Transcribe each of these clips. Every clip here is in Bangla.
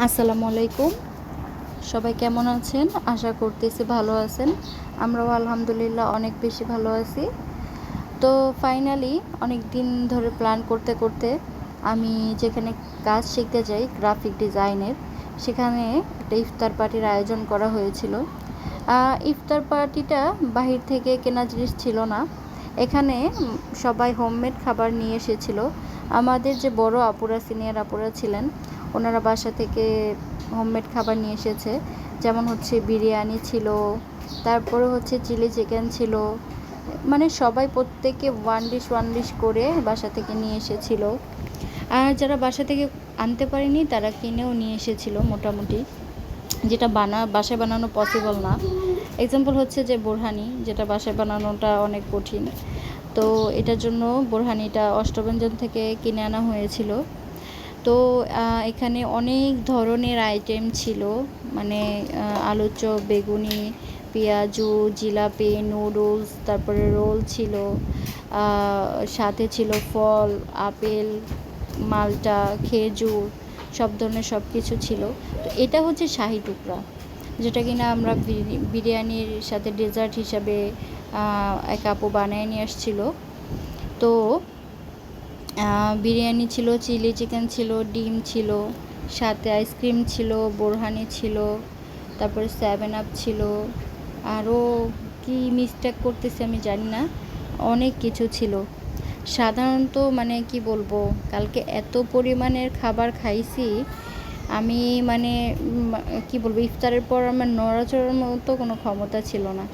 আসসালামু আলাইকুম। সবাই কেমন আছেন? আশা করতেছি ভালো আছেন। আমরাও আলহামদুলিল্লাহ অনেক বেশি ভালো আছি। তো ফাইনালি অনেক দিন ধরে প্ল্যান করতে করতে আমি যেখানে কাজ শিখতে যাই গ্রাফিক ডিজাইনের, সেখানে একটা ইফতার পার্টির আয়োজন করা হয়েছিল। ইফতার পার্টিটা বাহির থেকে কেনা জিনিস ছিল না। এখানে সবাই হোমমেড খাবার নিয়ে এসেছিল। আমাদের যে বড় আপুরা, সিনিয়র আপুরা ছিলেন, ওনারা বাসা থেকে হোমমেড খাবার নিয়ে এসেছে। যেমন হচ্ছে বিরিয়ানি ছিল, তারপরে হচ্ছে চিলি চিকেন ছিল। মানে সবাই প্রত্যেকে ওয়ান ডিশ করে বাসা থেকে নিয়ে এসেছিল। আর যারা বাসা থেকে আনতে পারেনি তারা কিনেও নিয়ে এসেছিল মোটামুটি, যেটা বাসায় বানানো পসিবল না। এক্সাম্পল হচ্ছে যে বোরহানি, যেটা বাসায় বানানোটা অনেক কঠিন। তো এটার জন্য বোরহানিটা অষ্টভঞ্জন থেকে কিনে আনা হয়েছিল। তো এখানে অনেক ধরনের আইটেম ছিল, মানে আলুর চপ, বেগুনি, পেঁয়াজু, জিলাপি, নুডলস, তারপরে রোল ছিল, সাথে ছিল ফল, আপেল, মালটা, খেজুর, সব ধরনের সব কিছু ছিল। তো এটা হচ্ছে শাহি টুকরা, যেটা কিনা আমরা বিরিয়ানির সাথে ডেজার্ট হিসাবে এক আপু বানিয়ে নিয়ে আসছিল। তো বিরিয়ানি ছিল, চিলি চিকেন ছিল, ডিম ছিল, সাথে আইসক্রিম ছিল, বোরহানি ছিল, তারপরে 7 আপ ছিল, আরও কি মিস্টেক করতেছি আমি জানি না, অনেক কিছু ছিল। সাধারণত মানে কি বলবো, কালকে এত পরিমাণের খাবার খাইছি আমি, মানে কি বলবো, ইফতারের পর আমার নড়াচড়ার মতো কোনো ক্ষমতা ছিল না।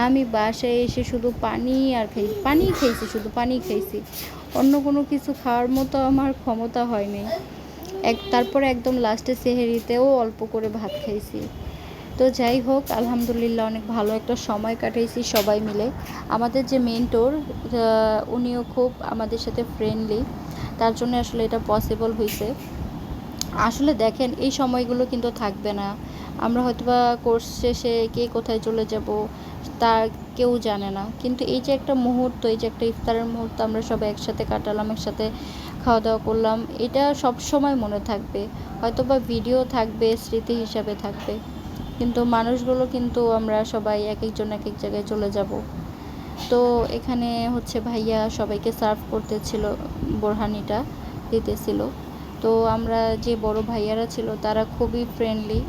আমি বাসায় এসে শুধু পানি আর পানি খেয়েছি, শুধু পানি খেয়েছি, অন্য কোনো কিছু খাওয়ার মতো আমার ক্ষমতা হয়নি। তারপরে একদম লাস্টে সেহেরিতেও অল্প করে ভাত খাইছি। তো যাই হোক, আলহামদুলিল্লাহ অনেক ভালো একটা সময় কাটাইছি সবাই মিলে। আমাদের যে মেন্টর, উনিও খুব আমাদের সাথে ফ্রেন্ডলি, তার জন্য আসলে এটা পসিবল হয়েছে। আসলে দেখেন, এই সময়গুলো কিন্তু থাকবে না। আমরা হয়তোবা কোর্স শেষে কে কোথায় চলে যাব তা কেউ জানে না, কিন্তু এই যে একটা মুহূর্ত, এই যে একটা ইফতারের মুহূর্ত আমরা সবাই একসাথে কাটালাম, একসাথে খাওয়া দাওয়া করলাম, এটা সব সময় মনে থাকবে। হয়তোবা ভিডিও থাকবে, স্মৃতি হিসাবে থাকবে, কিন্তু মানুষগুলো কিন্তু আমরা সবাই এক একজন এক এক জায়গায় চলে যাব। তো এখানে হচ্ছে ভাইয়া সবাইকে সার্ভ করতেছিল, বোরহানিটা দিতেছিল। তো আমরা যে বড় ভাইয়ারা ছিল তারা খুবই ফ্রেন্ডলি,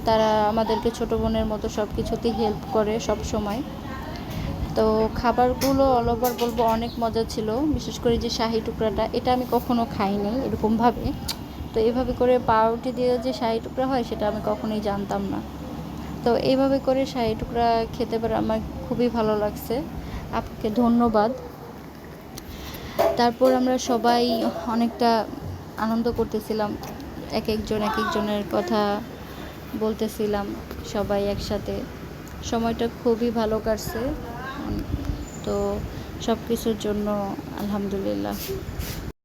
তারা আমাদেরকে ছোটো বোনের মতো সব কিছুতেই হেল্প করে সব সময়। তো খাবারগুলো অল ওভার বলবো অনেক মজা ছিল। বিশেষ করে যে শাহি টুকরাটা, এটা আমি কখনো খাইনি এরকমভাবে। তো এইভাবে করে পাউরুটি দিয়ে যে শাহি টুকরা হয় সেটা আমি কখনোই জানতাম না। তো এইভাবে করে শাহি টুকরা খেতে পারে আমার খুবই ভালো লাগছে। আপনাকে ধন্যবাদ। তারপর আমরা সবাই অনেকটা আনন্দ করতেছিলাম, এক একজনের কথা বলতেছিলাম সবাই একসাথে। সময়টা খুবই ভালো কাটছে। তো সব কিছুর জন্য আলহামদুলিল্লাহ।